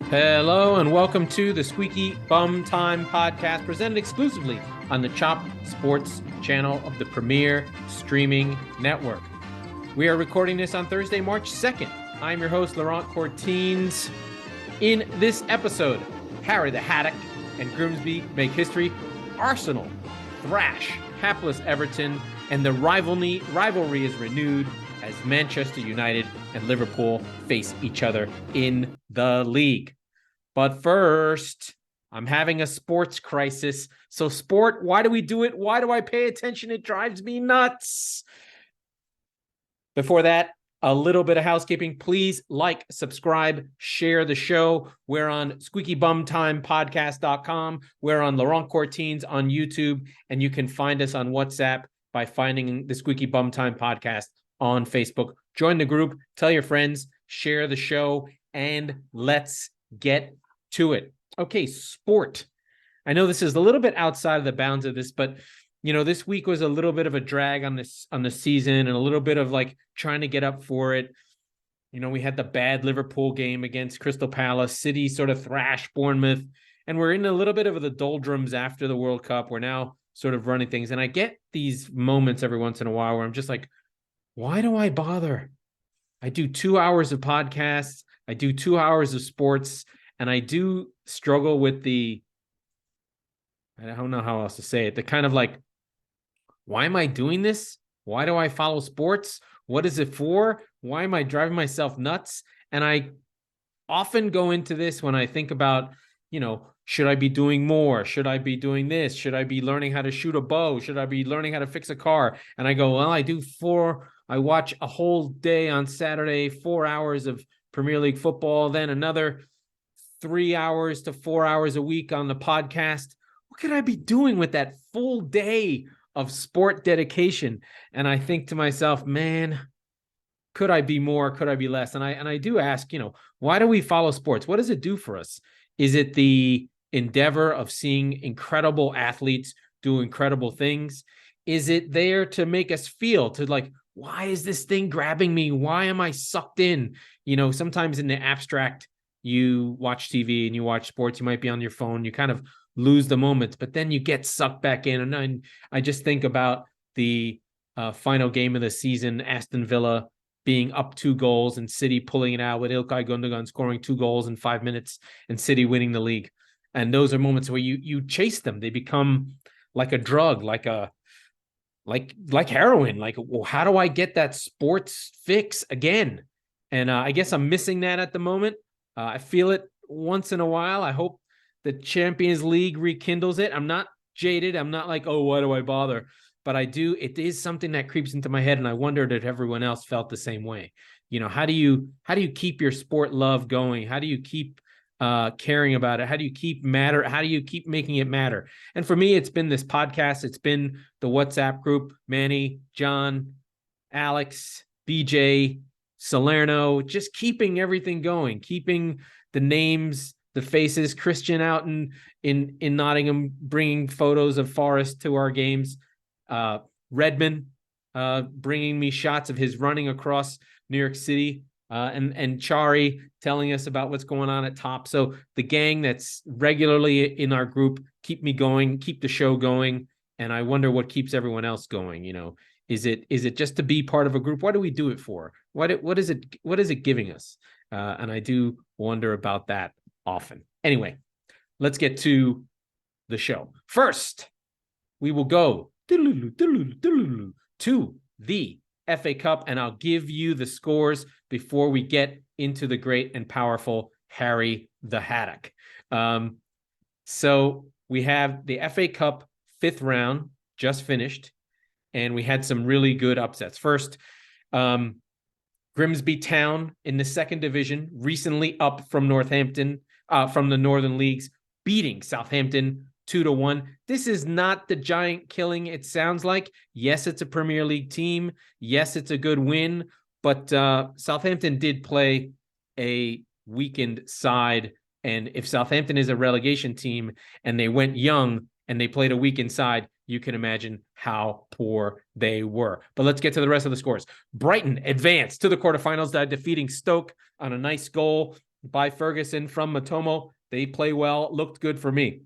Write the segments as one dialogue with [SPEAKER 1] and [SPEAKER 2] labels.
[SPEAKER 1] Hello and welcome to the Squeaky Bum Time podcast, presented exclusively on the Chop Sports channel of the premier streaming network. We are recording this on Thursday, March 2nd. I'm your host, Laurent Courtines. In this episode, Harry the Haddock and Grimsby make history. Arsenal thrash hapless Everton, and the rivalry is renewed as Manchester United and Liverpool face each other in the league. But first, I'm having a sports crisis. So sport, why do we do it? Why do I pay attention? It drives me nuts. Before that, a little bit of housekeeping. Please like, subscribe, share the show. We're on squeakybumtimepodcast.com. We're on Laurent Courtines on YouTube, and you can find us on WhatsApp by finding the Squeaky Bum Time podcast on Facebook. Join the group, tell your friends, share the show, and let's get to it. Okay, sport. I know this is a little bit outside of the bounds of this, but this week was a little bit of a drag on the season and a little bit of like trying to get up for it. We had the bad Liverpool game against Crystal Palace. City sort of thrashed Bournemouth, and we're in a little bit of the doldrums after the World Cup. We're now sort of running things, and I get these moments every once in a while where I'm just like, why do I bother? I do 2 hours of podcasts. I do 2 hours of sports, and I do struggle with I don't know how else to say it. The kind of like, why am I doing this? Why do I follow sports? What is it for? Why am I driving myself nuts? And I often go into this when I think about, should I be doing more? Should I be doing this? Should I be learning how to shoot a bow? Should I be learning how to fix a car? And I go, well, I watch a whole day on Saturday, 4 hours of Premier League football, then another 3 hours to 4 hours a week on the podcast. What could I be doing with that full day of sport dedication? And I think to myself, man, could I be more? Could I be less? And I do ask, why do we follow sports? What does it do for us? Is it the endeavor of seeing incredible athletes do incredible things? Is it there to make us feel why is this thing grabbing me? Why am I sucked in? Sometimes in the abstract, you watch TV and you watch sports, you might be on your phone, you kind of lose the moments, but then you get sucked back in. And I just think about the final game of the season, Aston Villa being up 2 goals and City pulling it out with Ilkay Gundogan scoring 2 goals in 5 minutes and City winning the league. And those are moments where you chase them. They become like a drug, like heroin. Well, how do I get that sports fix again? And I guess I'm missing that at the moment. I feel it once in a while. I hope the Champions League rekindles it. I'm not jaded. I'm not like, oh, why do I bother? But it is something that creeps into my head, and I wondered if everyone else felt the same way. How do you keep your sport love going? How do you keep caring about it? How do you keep making it matter? And for me, it's been this podcast. It's been the WhatsApp group, Manny, John, Alex, BJ, Salerno, just keeping everything going, keeping the names, the faces, Christian out in Nottingham, bringing photos of Forrest to our games, Redmond bringing me shots of his running across New York City, and Chari telling us about what's going on at Top. So the gang that's regularly in our group keep me going, keep the show going, and I wonder what keeps everyone else going. Is it just to be part of a group? What do we do it for? What is it giving us? And I do wonder about that often. Anyway, let's get to the show. First, we will go to the FA Cup, and I'll give you the scores before we get into the great and powerful Harry the Haddock. So we have the FA Cup 5th round just finished, and we had some really good upsets. First, Grimsby Town in the 2nd division, recently up from Northampton, from the Northern Leagues, beating Southampton 2-1. This is not the giant killing it sounds like. Yes, it's a Premier League team. Yes, it's a good win, but Southampton did play a weakened side. And if Southampton is a relegation team and they went young and they played a weakened side, you can imagine how poor they were. But let's get to the rest of the scores. Brighton advanced to the quarterfinals by defeating Stoke on a nice goal by Ferguson from Matomo. They play well, looked good for me.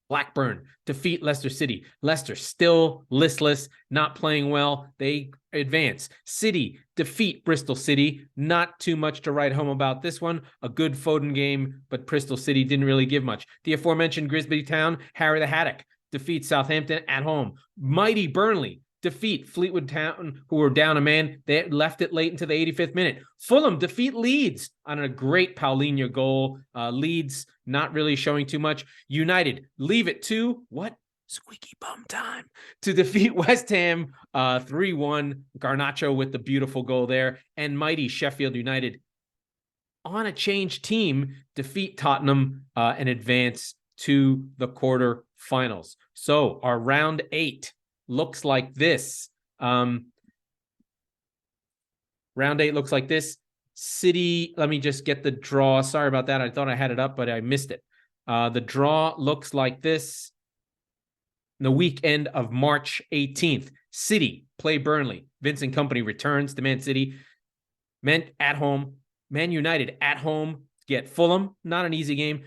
[SPEAKER 1] Blackburn defeat Leicester City. Leicester still listless, not playing well. They advance. City defeat Bristol City. Not too much to write home about this one. A good Foden game, but Bristol City didn't really give much. The aforementioned Grimsby Town, Harry the Haddock defeat Southampton at home. Mighty Burnley defeat Fleetwood Town, who were down a man. They left it late into the 85th minute. Fulham defeat Leeds on a great Paulinho goal. Leeds not really showing too much. United leave it to what? Squeaky Bum Time to defeat West Ham 3-1. Garnacho with the beautiful goal there. And mighty Sheffield United on a changed team defeat Tottenham and advance to the quarterfinals. So our round 8 looks like this. Round 8 looks like this. City, let me just get the draw. Sorry about that. I thought I had it up, but I missed it. The draw looks like this. The weekend of March 18th, City play Burnley. Vincent Kompany returns to Man City. Man United at home get Fulham. Not an easy game.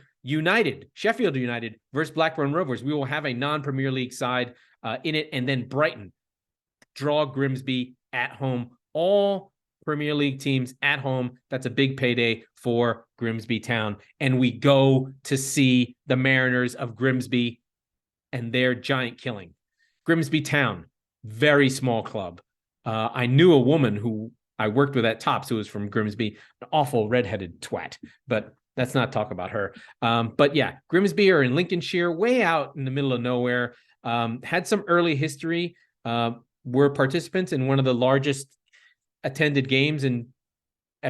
[SPEAKER 1] Sheffield United versus Blackburn Rovers. We will have a non-Premier League side in it. And then Brighton draw Grimsby at home. All Premier League teams at home. That's a big payday for Grimsby Town. And we go to see the Mariners of Grimsby and their giant killing. Grimsby Town, very small club. I knew a woman who I worked with at Tops who was from Grimsby, an awful redheaded twat, but let's not talk about her. But yeah, Grimsby are in Lincolnshire, way out in the middle of nowhere. Had some early history, were participants in one of the largest attended games in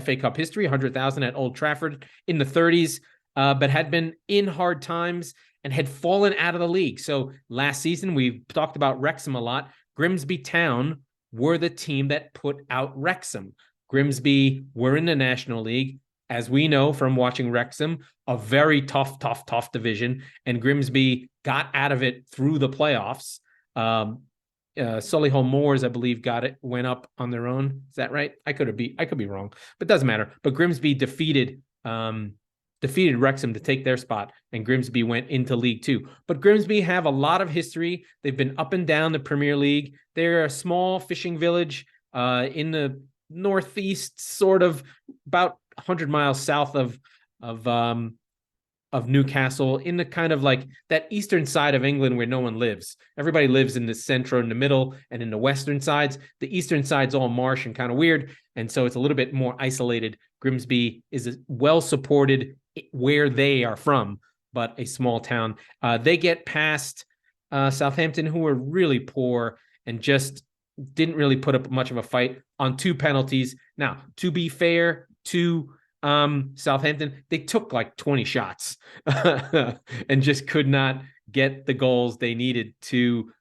[SPEAKER 1] FA Cup history, 100,000 at Old Trafford in the 30s, but had been in hard times and had fallen out of the league. So last season, we've talked about Wrexham a lot. Grimsby Town were the team that put out Wrexham. Grimsby were in the National League, as we know from watching Wrexham, a very tough division, and Grimsby got out of it through the playoffs. Solihull Moors, I believe, went up on their own. Is that right? I could be wrong, but it doesn't matter. But Grimsby defeated Wrexham to take their spot, and Grimsby went into League Two. But Grimsby have a lot of history. They've been up and down the Premier League. They're a small fishing village in the northeast, sort of about 100 miles south of Newcastle, in the kind of like that eastern side of England where no one lives. Everybody lives in the center, in the middle, and in the western sides. The eastern side's all marsh and kind of weird, and so it's a little bit more isolated. Grimsby is well supported where they are from, but a small town. They get past Southampton, who were really poor and just didn't really put up much of a fight on 2 penalties. Now, to be fair to Southampton, they took like 20 shots and just could not get the goals they needed to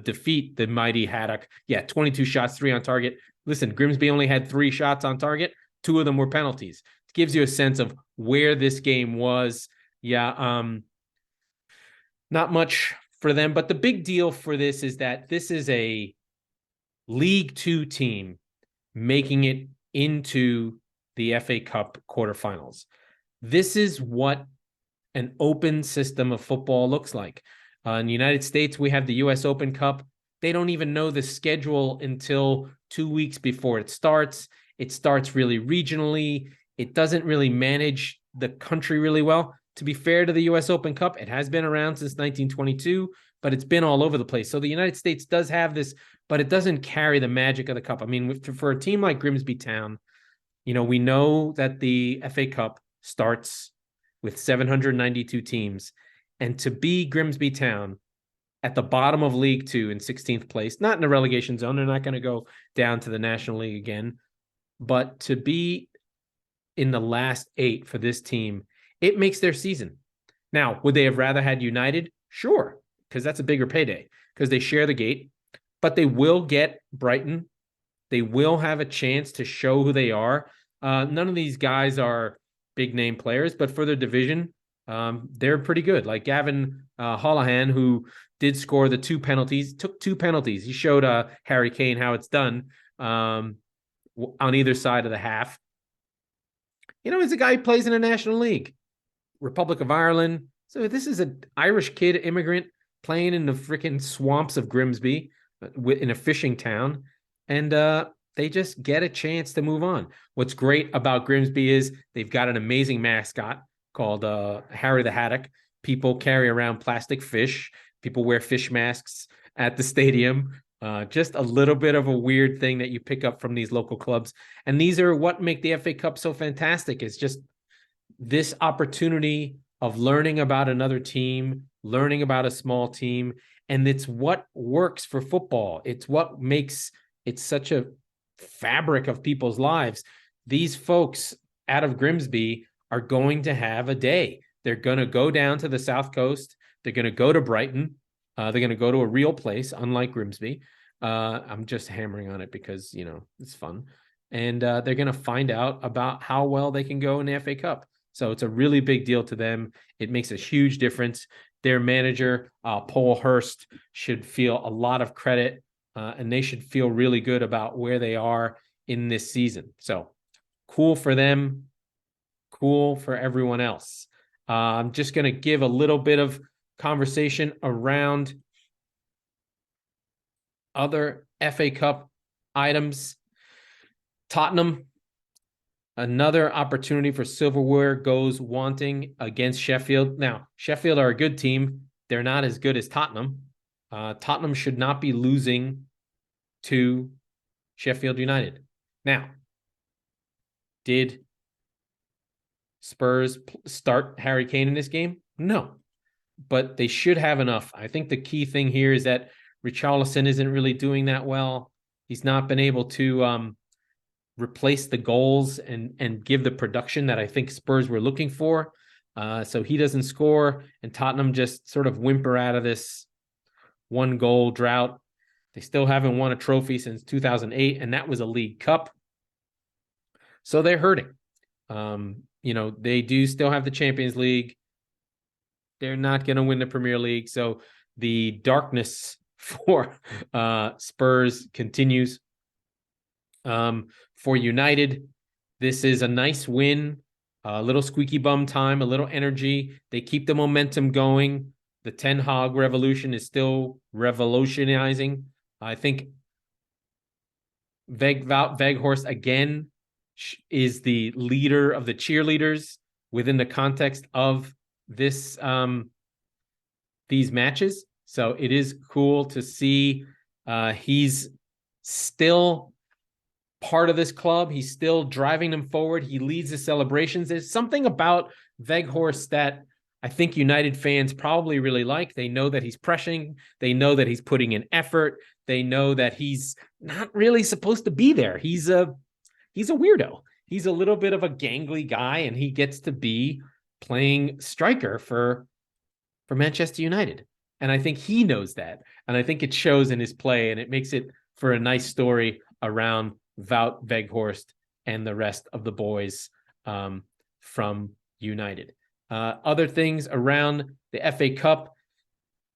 [SPEAKER 1] defeat the mighty Haddock. Yeah, 22 shots, 3 on target. Listen, Grimsby only had 3 shots on target. 2 of them were penalties. It gives you a sense of where this game was. Yeah, not much for them, but the big deal for this is that this is a League Two team making it into the FA Cup quarterfinals. This is what an open system of football looks like. In the United States, we have the US Open Cup. They don't even know the schedule until 2 weeks before it starts. It starts really regionally. It doesn't really manage the country really well. To be fair to the US Open Cup, it has been around since 1922, but it's been all over the place. So the United States does have this, but it doesn't carry the magic of the cup. I mean, for a team like Grimsby Town, you know, we know that the FA Cup starts with 792 teams. And to be Grimsby Town at the bottom of League Two in 16th place, not in the relegation zone, they're not going to go down to the National League again, but to be in the last 8 for this team, it makes their season. Now, would they have rather had United? Sure, because that's a bigger payday, because they share the gate, but they will get Brighton. They will have a chance to show who they are. None of these guys are big name players, but for their division, they're pretty good. Like Gavin Holohan, who did score the 2 penalties, took 2 penalties. He showed Harry Kane how it's done on either side of the half. He's a guy who plays in a National League, Republic of Ireland. So this is an Irish kid, immigrant, playing in the freaking swamps of Grimsby in a fishing town. And they just get a chance to move on. What's great about Grimsby is they've got an amazing mascot called Harry the Haddock. People carry around plastic fish. People wear fish masks at the stadium. Just a little bit of a weird thing that you pick up from these local clubs. And these are what make the FA Cup so fantastic. It's just this opportunity of learning about another team, learning about a small team. And it's what works for football. It's what makes it such a fabric of people's lives. These folks out of Grimsby are going to have a day. They're going to go down to the South Coast. They're going to go to Brighton. They're going to go to a real place, unlike Grimsby. I'm just hammering on it because, it's fun. And they're going to find out about how well they can go in the FA Cup. So it's a really big deal to them. It makes a huge difference. Their manager, Paul Hurst, should feel a lot of credit, and they should feel really good about where they are in this season. So cool for them, cool for everyone else. I'm just going to give a little bit of conversation around other FA Cup items. Tottenham, another opportunity for silverware goes wanting against Sheffield. Now, Sheffield are a good team. They're not as good as Tottenham. Tottenham should not be losing to Sheffield United. Now, did Spurs start Harry Kane in this game? No, but they should have enough. I think the key thing here is that Richarlison isn't really doing that well. He's not been able to replace the goals and give the production that I think Spurs were looking for. So he doesn't score, and Tottenham just sort of whimper out of this 1-goal drought. They still haven't won a trophy since 2008, and that was a League Cup. So they're hurting. They do still have the Champions League. They're not going to win the Premier League. So the darkness for Spurs continues. For United, this is a nice win, a little squeaky bum time, a little energy. They keep the momentum going. The Ten Hag revolution is still revolutionizing. I think Weghorst again is the leader of the cheerleaders within the context of this these matches. So it is cool to see he's still part of this club. He's still driving them forward. He leads the celebrations. There's something about Weghorst that I think United fans probably really like. They know that he's pressing. They know that he's putting in effort. They know that he's not really supposed to be there. He's a weirdo. He's a little bit of a gangly guy, and he gets to be playing striker for Manchester United. And I think he knows that. And I think it shows in his play, and it makes it for a nice story around Wout Weghorst and the rest of the boys from United. Other things around the FA Cup.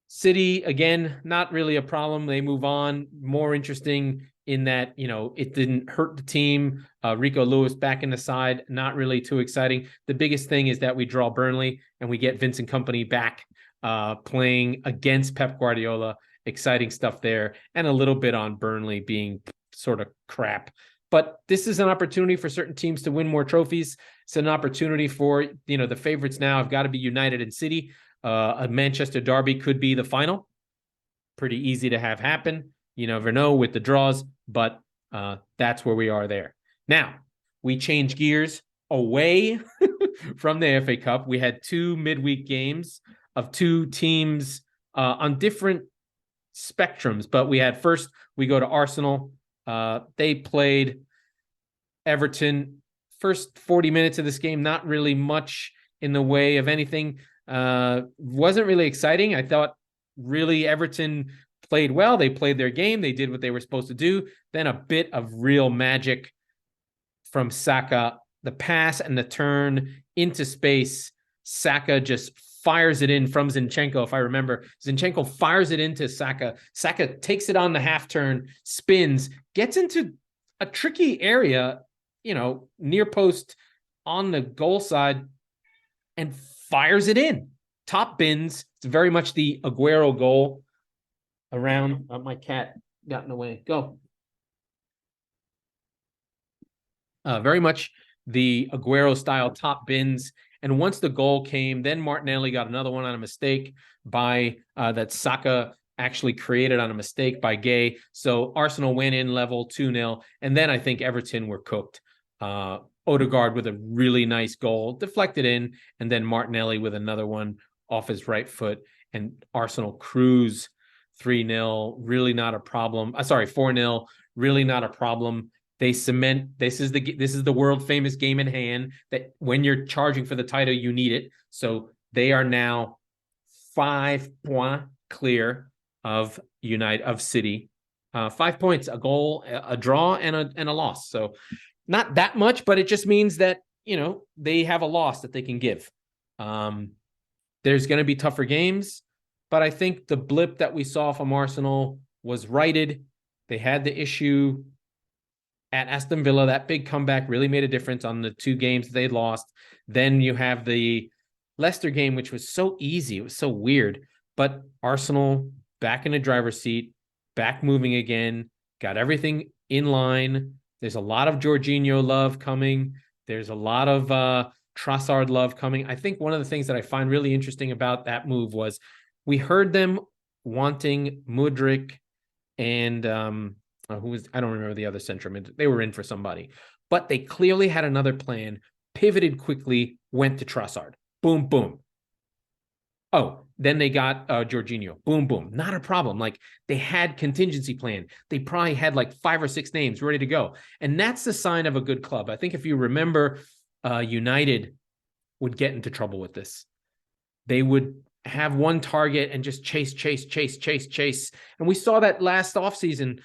[SPEAKER 1] City, again, not really a problem. They move on. More interesting in that, it didn't hurt the team. Rico Lewis back in the side, not really too exciting. The biggest thing is that we draw Burnley and we get Vincent Kompany back playing against Pep Guardiola. Exciting stuff there. And a little bit on Burnley being sort of crap. But this is an opportunity for certain teams to win more trophies. It's an opportunity for, the favorites now have got to be United and City. A Manchester derby could be the final. Pretty easy to have happen. You never know with the draws, but that's where we are there. Now, we change gears away from the FA Cup. We had 2 midweek games of 2 teams on different spectrums, but we go to Arsenal. They played Everton. First 40 minutes of this game, not really much in the way of anything. Wasn't really exciting. I thought really Everton played well. They played their game. They did what they were supposed to do. Then a bit of real magic from Saka. The pass and the turn into space. Saka just fires it in from Zinchenko, if I remember. Zinchenko fires it into Saka. Saka takes it on the half turn, spins, gets into a tricky area, near post on the goal side and fires it in. Top bins. It's very much the Aguero goal around. My cat got in the way. Go. Very much the Aguero style top bins. And once the goal came, then Martinelli got another one on a mistake by that Saka actually created on a mistake by Gay. So Arsenal went in level 2-0. And then I think Everton were cooked. Odegaard with a really nice goal, deflected in, and then Martinelli with another one off his right foot. And Arsenal cruise 3-0, really not a problem. 4-0, really not a problem. They cement, this is the world famous game in hand, that when you're charging for the title, you need it. So they are now 5 points clear of City. 5 points, a goal, a draw, and a loss. So not that much, but it just means that, they have a loss that they can give. There's going to be tougher games, but I think the blip that we saw from Arsenal was righted. They had the issue at Aston Villa. That big comeback really made a difference on the 2 games they lost. Then you have the Leicester game, which was so easy. It was so weird. But Arsenal back in the driver's seat, back moving again, got everything in line. There's a lot of Jorginho love coming. There's a lot of Trossard love coming. I think one of the things that I find really interesting about that move was we heard them wanting Mudryk and I don't remember the other central. They were in for somebody, but they clearly had another plan, pivoted quickly, went to Trossard. Boom, boom. Oh, then they got Jorginho. Boom, boom. Not a problem. Like, they had contingency plan. They probably had like 5 or 6 names ready to go. And that's the sign of a good club. I think if you remember, United would get into trouble with this. They would have one target and just chase. And we saw that last offseason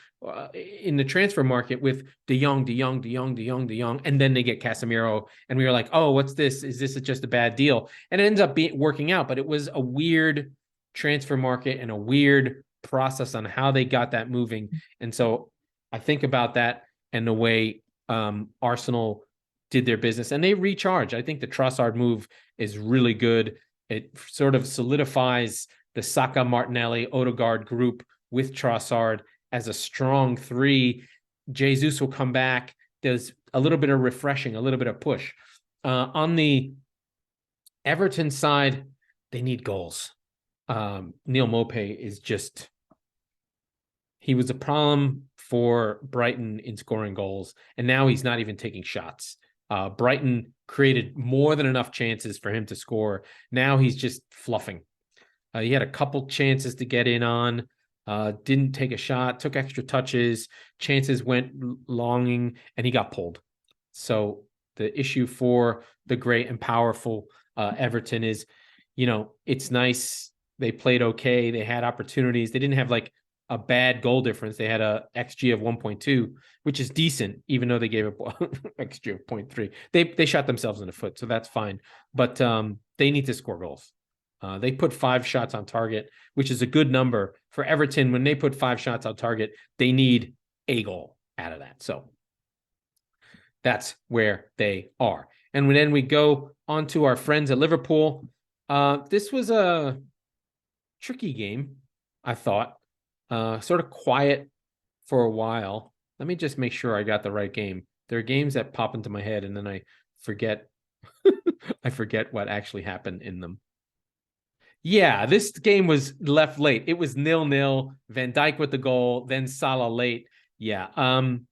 [SPEAKER 1] in the transfer market with De Jong, and then they get Casemiro, and we were like, oh, what's this? Is this just a bad deal? And it ends up working out, but it was a weird transfer market and a weird process on how they got that moving. And so I think about that and the way Arsenal did their business, and they recharge. I think the Trossard move is really good. It sort of solidifies the Saka, Martinelli, Odegaard group with Trossard as a strong 3. Jesus will come back. There's a little bit of refreshing, a little bit of push. On the Everton side, they need goals. Neil Maupay is just... He was a problem for Brighton in scoring goals, and now he's not even taking shots. Brighton created more than enough chances for him to score. Now he's just fluffing. He had a couple chances to get in on, didn't take a shot, took extra touches, chances went longing, and he got pulled. So the issue for the great and powerful Everton is, it's nice. They played okay. They had opportunities. They didn't have like a bad goal difference. They had a XG of 1.2, which is decent, even though they gave up XG of 0.3. They shot themselves in the foot, so that's fine. But they need to score goals. They put 5 shots on target, which is a good number for Everton. When they put 5 shots on target, they need a goal out of that. So that's where they are. And then we go on to our friends at Liverpool. This was a tricky game, I thought. Sort of quiet for a while. Let me just make sure I got the right game. There are games that pop into my head and then I forget I forget what actually happened in them. Yeah, this game was left late. It was 0-0. Van Dijk with the goal, then Salah late. Yeah. And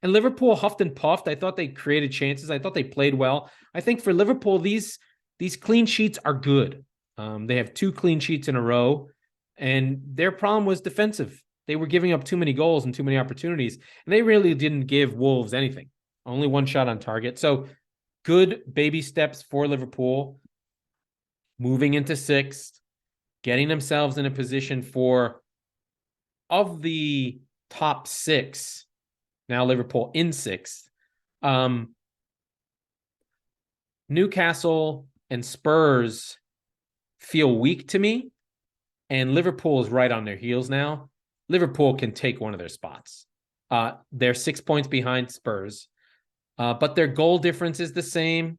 [SPEAKER 1] Liverpool huffed and puffed. I thought they created chances. I thought they played well. I think for Liverpool, these clean sheets are good. They have 2 clean sheets in a row. And their problem was defensive. They were giving up too many goals and too many opportunities. And they really didn't give Wolves anything. Only 1 shot on target. So good baby steps for Liverpool. Moving into 6th. Getting themselves in a position for, of the top 6, now Liverpool in 6th. Newcastle and Spurs feel weak to me. And Liverpool is right on their heels now. Liverpool can take one of their spots. They're 6 points behind Spurs, but their goal difference is the same.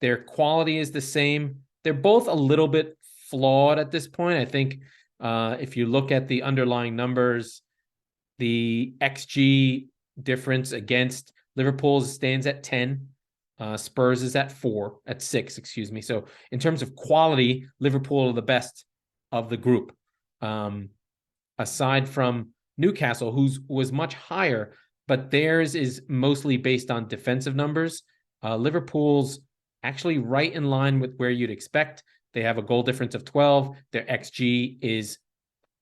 [SPEAKER 1] Their quality is the same. They're both a little bit flawed at this point. I think if you look at the underlying numbers, the XG difference against Liverpool stands at 10. Spurs is at 6, excuse me. So in terms of quality, Liverpool are the best of the group. Aside from Newcastle, whose was much higher, but theirs is mostly based on defensive numbers. Liverpool's actually right in line with where you'd expect. They have a goal difference of 12. Their XG is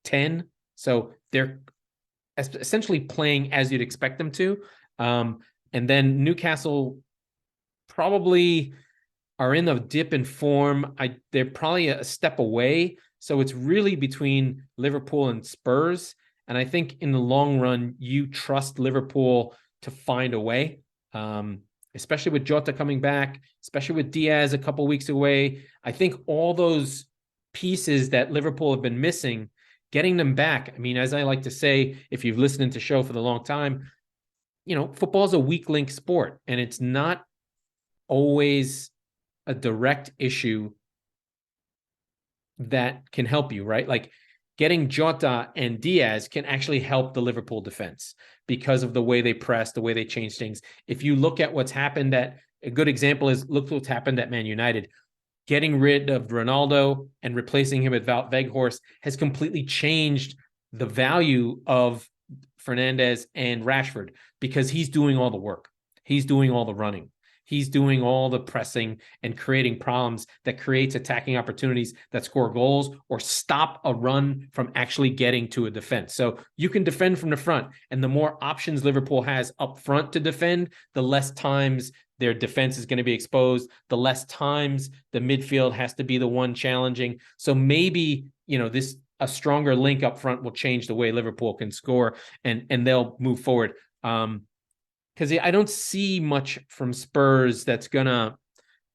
[SPEAKER 1] 10. So they're essentially playing as you'd expect them to. And then Newcastle probably are in a dip in form. They're probably a step away. So it's really between Liverpool and Spurs. And I think in the long run, you trust Liverpool to find a way, especially with Jota coming back, especially with Diaz a couple weeks away. I think all those pieces that Liverpool have been missing, getting them back. I mean, as I like to say, if you've listened to the show for the long time, football is a weak link sport, and it's not always a direct issue that can help you, right? Like getting Jota and Diaz can actually help the Liverpool defense because of the way they press, the way they change things. If you look at what's happened a good example is look what's happened at Man United. Getting rid of Ronaldo and replacing him with Wout Weghorst has completely changed the value of Fernandes and Rashford because he's doing all the work. He's doing all the running. He's doing all the pressing and creating problems that creates attacking opportunities that score goals or stop a run from actually getting to a defense. So you can defend from the front, and the more options Liverpool has up front to defend, the less times their defense is going to be exposed, the less times the midfield has to be the one challenging. So maybe, a stronger link up front will change the way Liverpool can score and they'll move forward. Because I don't see much from Spurs that's going to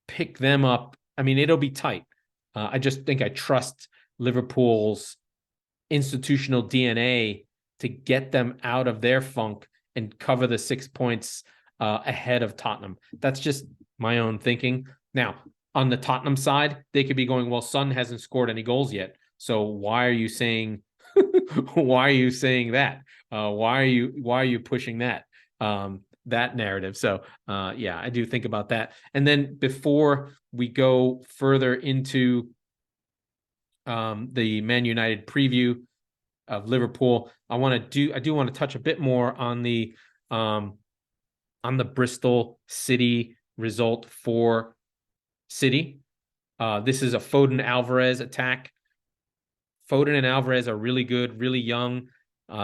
[SPEAKER 1] pick them up. I mean, it'll be tight. I just think I trust Liverpool's institutional DNA to get them out of their funk and cover the 6 points ahead of Tottenham. That's just my own thinking. Now, on the Tottenham side, they could be going, well, Son hasn't scored any goals yet. So why are you saying that? Why are you pushing that? That narrative. So I do think about that. And then before we go further into the Man United preview of Liverpool, I do want to touch a bit more on the Bristol City result for City. This is a Foden Alvarez attack. Foden and Alvarez are really good, really young.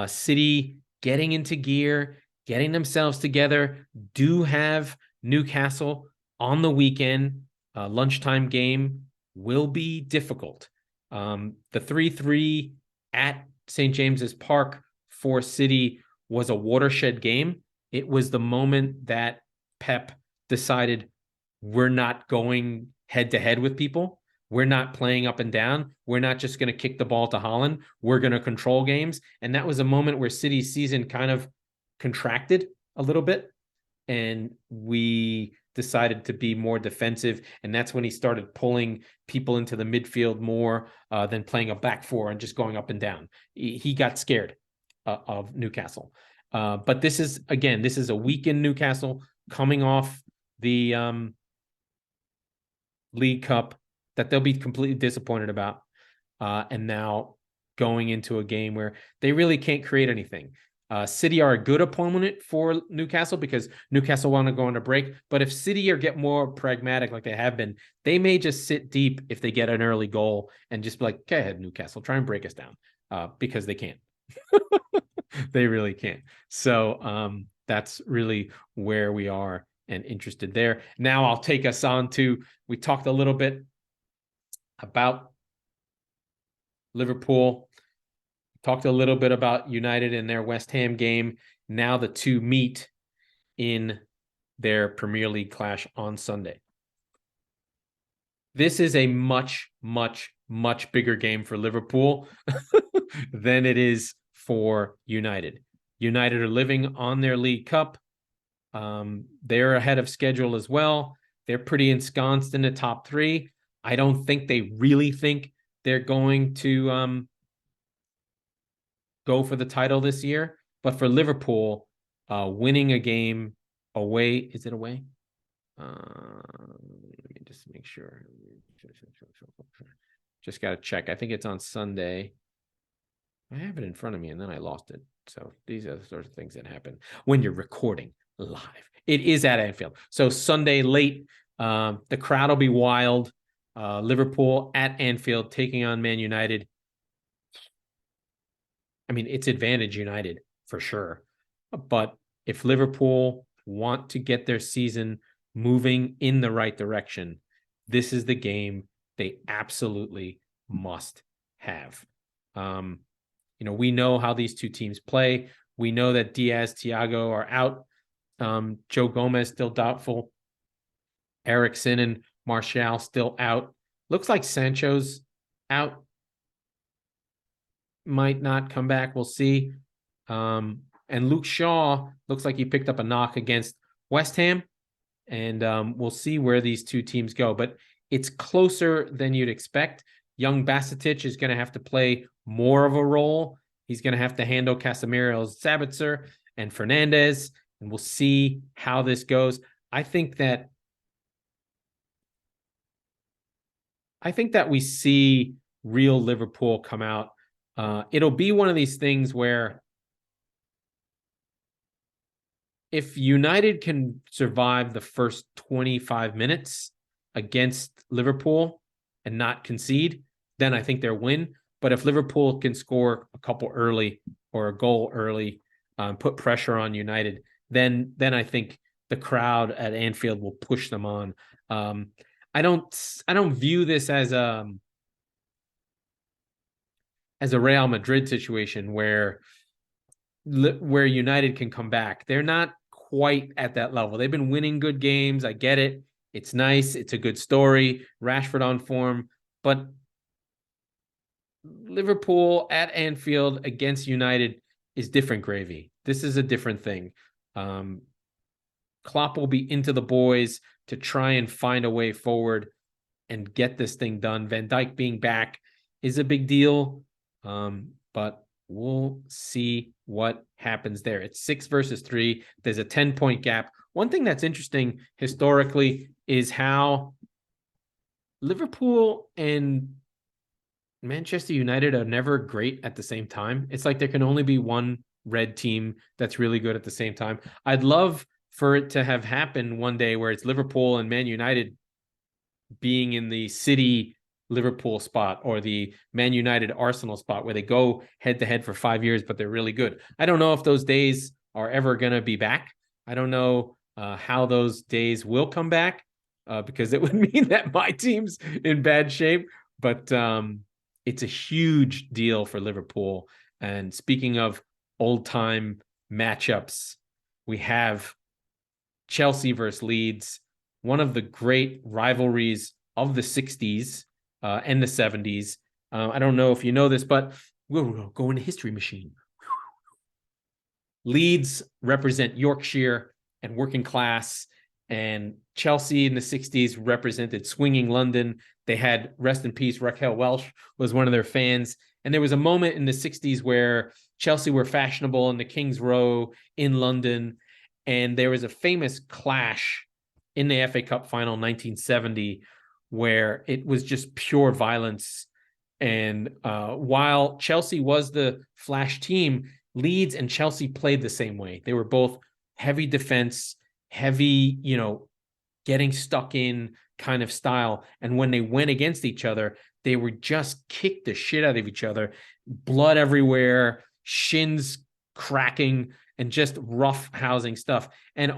[SPEAKER 1] City getting into gear, getting themselves together, do have Newcastle on the weekend. Lunchtime game will be difficult. The 3-3 at St. James's Park for City was a watershed game. It was the moment that Pep decided we're not going head-to-head with people. We're not playing up and down. We're not just going to kick the ball to Haaland. We're going to control games. And that was a moment where City's season kind of contracted a little bit, and we decided to be more defensive, and that's when he started pulling people into the midfield more than playing a back four and just going up and down. He got scared of Newcastle. But this is a weakened Newcastle coming off the League Cup that they'll be completely disappointed about, and now going into a game where they really can't create anything. City are a good opponent for Newcastle because Newcastle want to go on a break. But if City get more pragmatic like they have been, they may just sit deep if they get an early goal and just be like, go ahead, Newcastle, try and break us down, because they can't. They really can't. So that's really where we are and interested there. Now I'll take us on to, we talked a little bit about Liverpool. Talked a little bit about United and their West Ham game. Now the two meet in their Premier League clash on Sunday. This is a much, much, much bigger game for Liverpool than it is for United. United are living on their League Cup. They're ahead of schedule as well. They're pretty ensconced in the top three. I don't think they really think they're going to go for the title this year. But for Liverpool, winning a game away, is it away? Let me just make sure. Just got to check. I think it's on Sunday. I have it in front of me and then I lost it. So these are the sort of things that happen when you're recording live. It is at Anfield. So Sunday late, the crowd will be wild. Liverpool at Anfield taking on Man United. I mean, it's advantage United for sure. But if Liverpool want to get their season moving in the right direction, this is the game they absolutely must have. We know how these two teams play. We know that Diaz, Thiago are out. Joe Gomez still doubtful. Eriksen and Martial still out. Looks like Sancho's out. Might not come back. We'll see. And Luke Shaw looks like he picked up a knock against West Ham. And we'll see where these two teams go. But it's closer than you'd expect. Young Basetic is going to have to play more of a role. He's going to have to handle Casemiro, Sabitzer, and Fernandez. And we'll see how this goes. I think that we see real Liverpool come out. It'll be one of these things where if United can survive the first 25 minutes against Liverpool and not concede, then I think they'll win. But if Liverpool can score a couple early or a goal early, put pressure on United, then I think the crowd at Anfield will push them on. I don't view this as a Real Madrid situation where United can come back. They're not quite at that level. They've been winning good games. I get it. It's nice. It's a good story. Rashford on form. But Liverpool at Anfield against United is different gravy. This is a different thing. Klopp will be into the boys to try and find a way forward and get this thing done. Van Dijk being back is a big deal. But we'll see what happens there. It's 6 versus 3. There's a 10-point gap. One thing that's interesting historically is how Liverpool and Manchester United are never great at the same time. It's like there can only be one red team that's really good at the same time. I'd love for it to have happened one day where it's Liverpool and Man United being in the City Liverpool spot or the Man United Arsenal spot where they go head to head for 5 years, but they're really good. I don't know if those days are ever going to be back. I don't know how those days will come back because it would mean that my team's in bad shape, but it's a huge deal for Liverpool. And speaking of old time matchups, we have Chelsea versus Leeds, one of the great rivalries of the 60s and the 70s. I don't know if you know this, but we'll go in the history machine. Leeds represent Yorkshire and working class, and Chelsea in the 60s represented swinging London. They had, rest in peace, Raquel Welch was one of their fans. And there was a moment in the 60s where Chelsea were fashionable in the King's Row in London. And there was a famous clash in the FA Cup final 1970 where it was just pure violence. And while Chelsea was the flash team, Leeds and Chelsea played the same way. They were both heavy defense, heavy, getting stuck in kind of style. And when they went against each other, they were just kicked the shit out of each other, blood everywhere, shins cracking, and just rough housing stuff. And it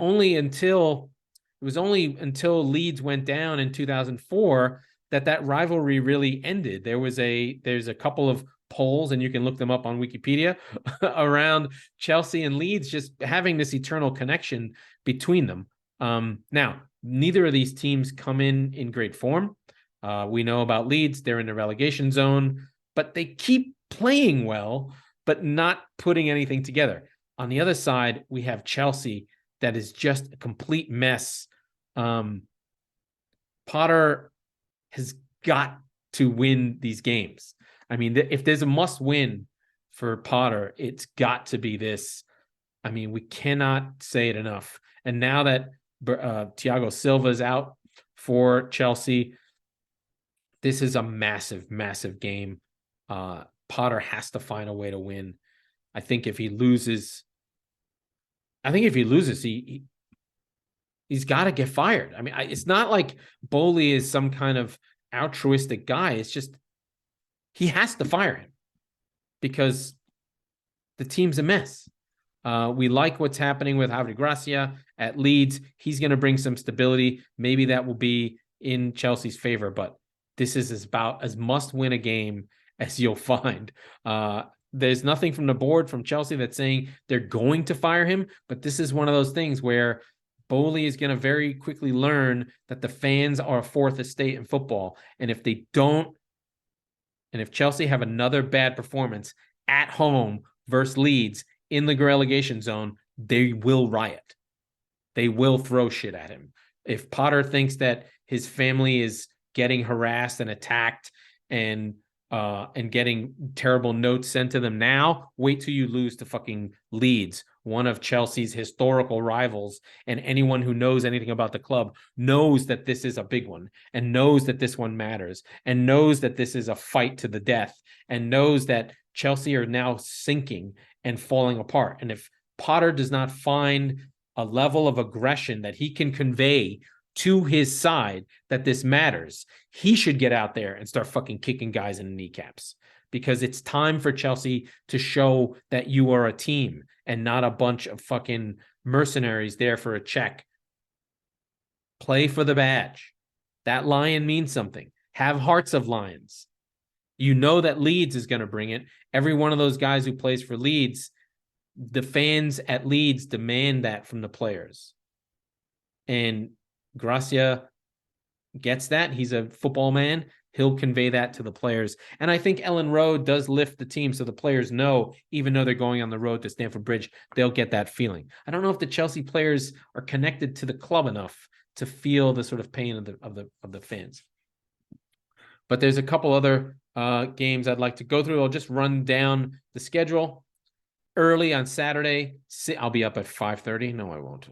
[SPEAKER 1] was only until Leeds went down in 2004 that rivalry really ended. There's a couple of polls, and you can look them up on Wikipedia, around Chelsea and Leeds just having this eternal connection between them. Now, neither of these teams come in great form. We know about Leeds. They're in the relegation zone, but they keep playing well, but not putting anything together. On the other side, we have Chelsea that is just a complete mess. Potter has got to win these games. I mean, if there's a must win for Potter, it's got to be this. I mean, we cannot say it enough. And now that Thiago Silva is out for Chelsea, this is a massive, massive game. Potter has to find a way to win. I think if he loses, he's got to get fired. I mean, it's not like Bowley is some kind of altruistic guy. It's just he has to fire him because the team's a mess. We like what's happening with Javi Gracia at Leeds. He's going to bring some stability. Maybe that will be in Chelsea's favor, but this is about as must-win a game as you'll find. There's nothing from the board from Chelsea that's saying they're going to fire him, but this is one of those things where Bowley is going to very quickly learn that the fans are a fourth estate in football. And if they don't, and if Chelsea have another bad performance at home versus Leeds in the relegation zone, they will riot. They will throw shit at him. If Potter thinks that his family is getting harassed and attacked and getting terrible notes sent to them now, wait till you lose to fucking Leeds, one of Chelsea's historical rivals. And anyone who knows anything about the club knows that this is a big one and knows that this one matters and knows that this is a fight to the death and knows that Chelsea are now sinking and falling apart. And if Potter does not find a level of aggression that he can convey to his side that this matters, he should get out there and start fucking kicking guys in the kneecaps, because it's time for Chelsea to show that you are a team and not a bunch of fucking mercenaries there for a check. Play for the badge. That lion means something. Have hearts of lions. You know that Leeds is going to bring it. Every one of those guys who plays for Leeds, the fans at Leeds demand that from the players. And Gracia gets that. He's a football man. He'll convey that to the players. And I think Ellen Road does lift the team so the players know, even though they're going on the road to Stamford Bridge, they'll get that feeling. I don't know if the Chelsea players are connected to the club enough to feel the sort of pain of the fans. But there's a couple other games I'd like to go through. I'll just run down the schedule. Early on Saturday, I'll be up at 5:30. No, I won't.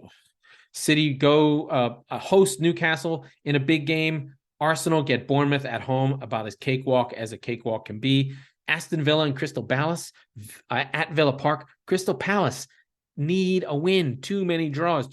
[SPEAKER 1] City go host Newcastle in a big game. Arsenal get Bournemouth at home, about as cakewalk as a cakewalk can be. Aston Villa and Crystal Palace at Villa Park. Crystal Palace need a win. Too many draws.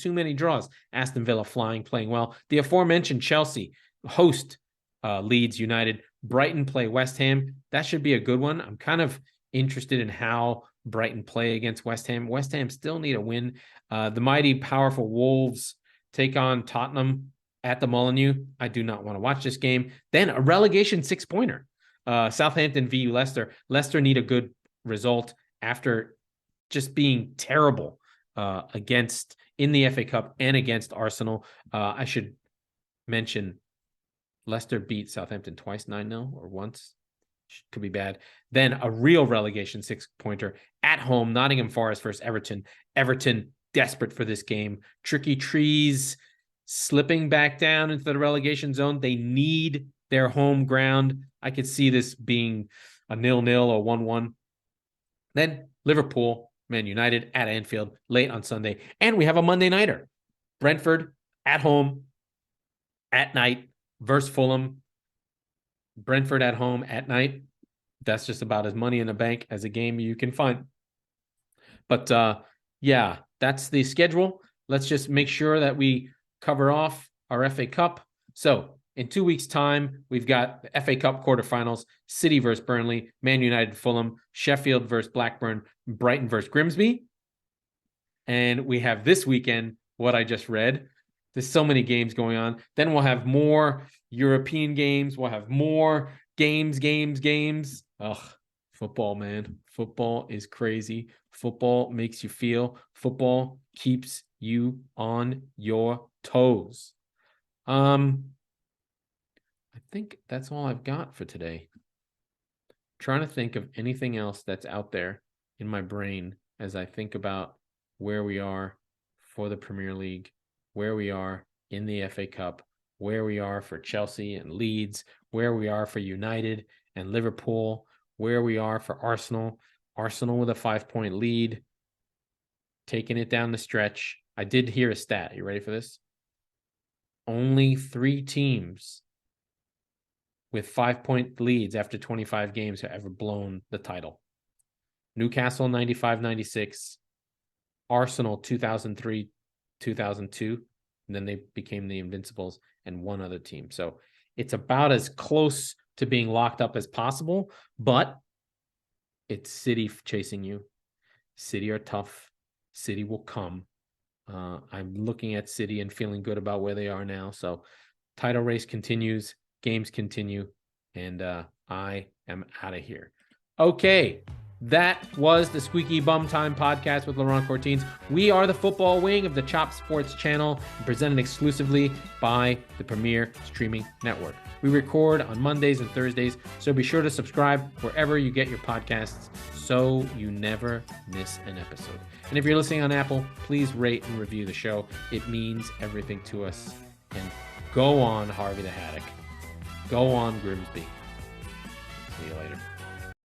[SPEAKER 1] Aston Villa flying, playing well. The aforementioned Chelsea host Leeds United. Brighton play West Ham. That should be a good one. I'm kind of interested in how Brighton play against West Ham. West Ham still need a win. The mighty, powerful Wolves take on Tottenham at the Molineux. I do not want to watch this game. Then a relegation 6-pointer. Southampton v Leicester. Leicester need a good result after just being terrible against in the FA Cup and against Arsenal. I should mention Leicester beat Southampton twice, 9-0, or once. Could be bad. Then a real relegation 6-pointer at home, Nottingham Forest versus Everton. Everton desperate for this game. Tricky Trees slipping back down into the relegation zone. They need their home ground. I could see this being a 0-0 or 1-1. Then Liverpool, Man United at Anfield late on Sunday. And we have a Monday nighter. Brentford at home at night versus Fulham. Brentford at home at night. That's just about as money in the bank as a game you can find. But yeah, that's the schedule. Let's just make sure that we cover off our FA Cup. So in 2 weeks' time, we've got the FA Cup quarterfinals, City versus Burnley, Man United, Fulham, Sheffield versus Blackburn, Brighton versus Grimsby. And we have this weekend what I just read. There's so many games going on. Then we'll have more European games. We'll have more games. Ugh, football, man. Football is crazy. Football makes you feel. Football keeps you on your toes. I think that's all I've got for today. Trying to think of anything else that's out there in my brain as I think about where we are for the Premier League, where we are in the FA Cup, where we are for Chelsea and Leeds, where we are for United and Liverpool, where we are for Arsenal. Arsenal with a 5-point lead, taking it down the stretch. I did hear a stat. You ready for this? Only 3 teams with 5-point leads after 25 games have ever blown the title. Newcastle 95-96, Arsenal 2003-2002, and then they became the Invincibles, and one other team. So it's about as close to being locked up as possible, but it's City chasing you. City are tough. City will come. I'm looking at City and feeling good about where they are now. So title race continues, games continue, and I am out of here. Okay, that was the Squeaky Bum Time podcast with Laurent Courtines. We are the football wing of the Chop Sports channel, presented exclusively by the Premier Streaming Network. We record on Mondays and Thursdays, so be sure to subscribe wherever you get your podcasts so you never miss an episode. And if you're listening on Apple, please rate and review the show. It means everything to us. And go on, Harvey the Haddock. Go on, Grimsby. See you later.